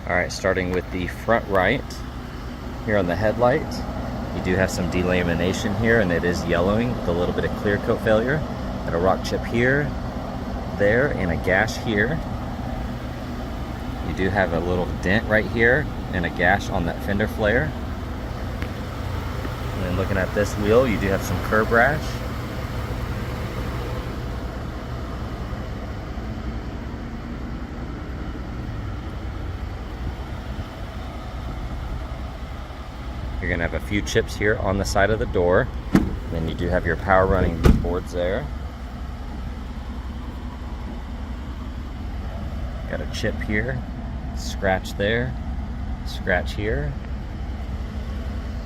Alright, starting with the front right, here on the headlight, you do have some delamination here, and it is yellowing with a little bit of clear coat failure. Got a rock chip here, there, and a gash here. You do have a little dent right here, and a gash on that fender flare. And then looking at this wheel, you do have some curb rash. You're going to have a few chips here on the side of the door. Then you do have your power running boards there. Got a chip here, scratch there, scratch here.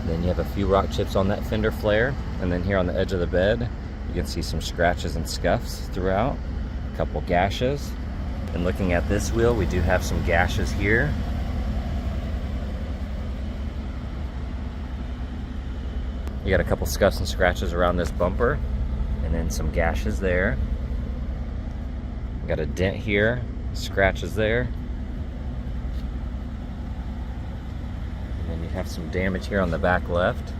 Then you have a few rock chips on that fender flare. And then here on the edge of the bed, you can see some scratches and scuffs throughout. A couple gashes. And looking at this wheel, we do have some gashes here. You got a couple scuffs and scratches around this bumper, and then some gashes there. You got a dent here, scratches there. And then you have some damage here on the back left,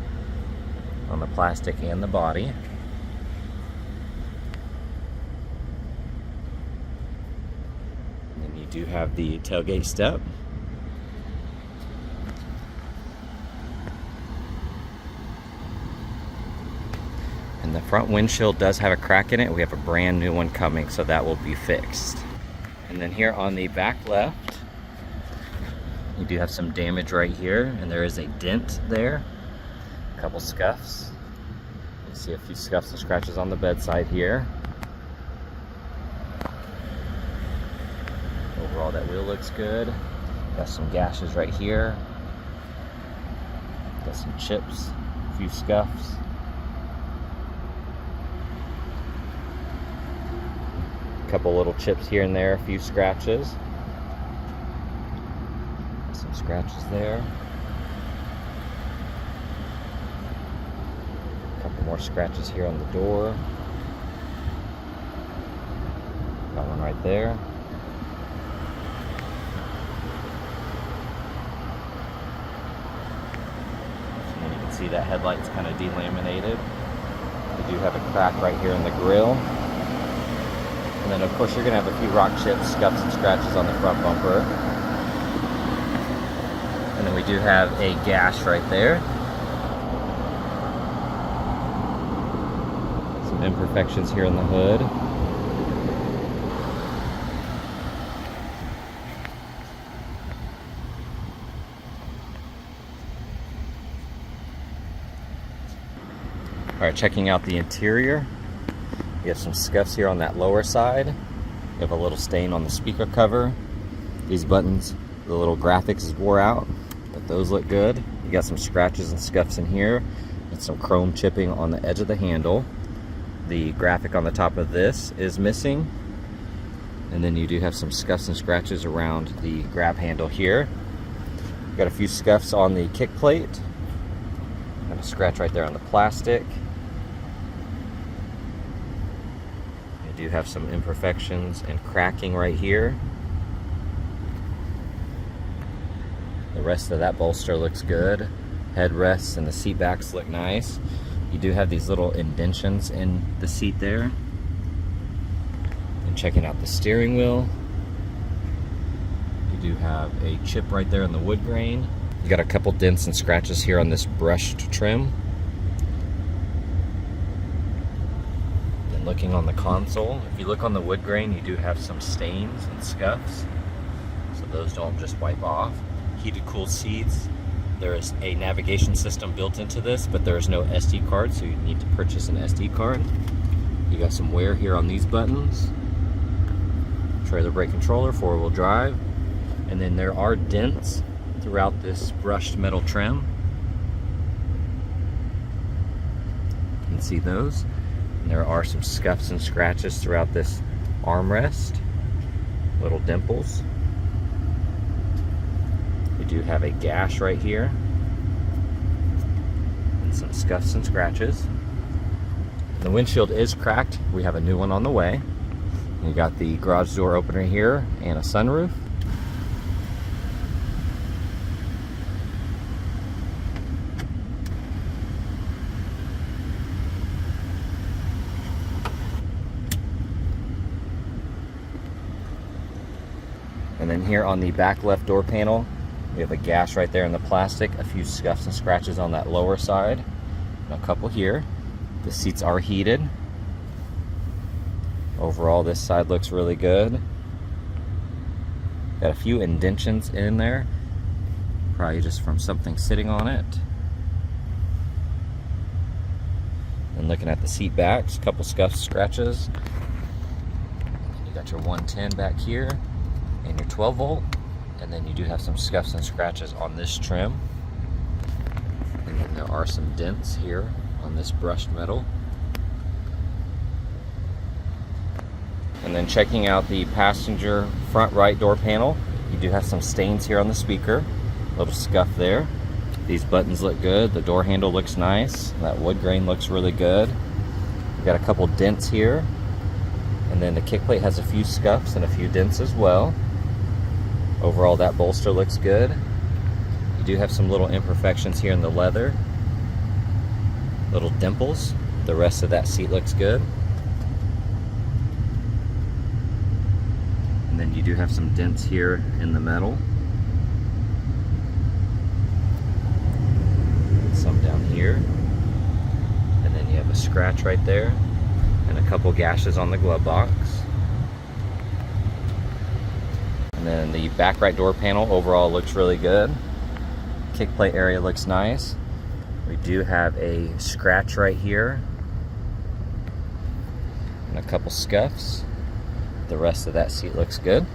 on the plastic and the body. And then you do have the tailgate step. And the front windshield does have a crack in it. We have a brand new one coming, so that will be fixed. And then here on the back left, you do have some damage right here, and there is a dent there. A couple scuffs. You see a few scuffs and scratches on the bedside here. Overall, that wheel looks good. Got some gashes right here. Got some chips, a few scuffs. Couple little chips here and there, a few scratches. Some scratches there. A couple more scratches here on the door. Got one right there. And you can see that headlight's kind of delaminated. We do have a crack right here in the grille. And then of course you're going to have a few rock chips, scuffs, and scratches on the front bumper. And then we do have a gash right there. Some imperfections here in the hood. Alright, checking out the interior. You have some scuffs here on that lower side. You have a little stain on the speaker cover. These buttons, the little graphics is wore out, but those look good. You got some scratches and scuffs in here, and some chrome chipping on the edge of the handle. The graphic on the top of this is missing. And then you do have some scuffs and scratches around the grab handle here. You got a few scuffs on the kick plate. Got a scratch right there on the plastic. Do have some imperfections and cracking right here. The rest of that bolster looks good. Headrests and the seat backs look nice. You do have these little indentions in the seat there. And checking out the steering wheel, you do have a chip right there in the wood grain. You got a couple dents and scratches here on this brushed trim. Looking on the console, if you look on the wood grain, you do have some stains and scuffs, so those don't just wipe off. Heated cooled seats. There is a navigation system built into this, but there is no SD card, so you need to purchase an SD card. You got some wear here on these buttons. Trailer brake controller, 4-wheel drive, and then there are dents throughout this brushed metal trim. You can see those. There are some scuffs and scratches throughout this armrest, little dimples. We do have a gash right here, and some scuffs and scratches. The windshield is cracked. We have a new one on the way. You got the garage door opener here and a sunroof. And then here on the back left door panel, we have a gash right there in the plastic, a few scuffs and scratches on that lower side, and a couple here. The seats are heated. Overall, this side looks really good. Got a few indentions in there, probably just from something sitting on it. And looking at the seat backs, a couple scuffs, scratches. You got your 110 back here and your 12 volt. And then you do have some scuffs and scratches on this trim. And then there are some dents here on this brushed metal. And then checking out the passenger front right door panel, you do have some stains here on the speaker. A little scuff there. These buttons look good. The door handle looks nice. That wood grain looks really good. We've got a couple dents here. And then the kick plate has a few scuffs and a few dents as well. Overall, that bolster looks good. You do have some little imperfections here in the leather. Little dimples. The rest of that seat looks good. And then you do have some dents here in the metal. Some down here. And then you have a scratch right there. And a couple gashes on the glove box. And then the back right door panel overall looks really good. Kick plate area looks nice. We do have a scratch right here. And a couple scuffs. The rest of that seat looks good.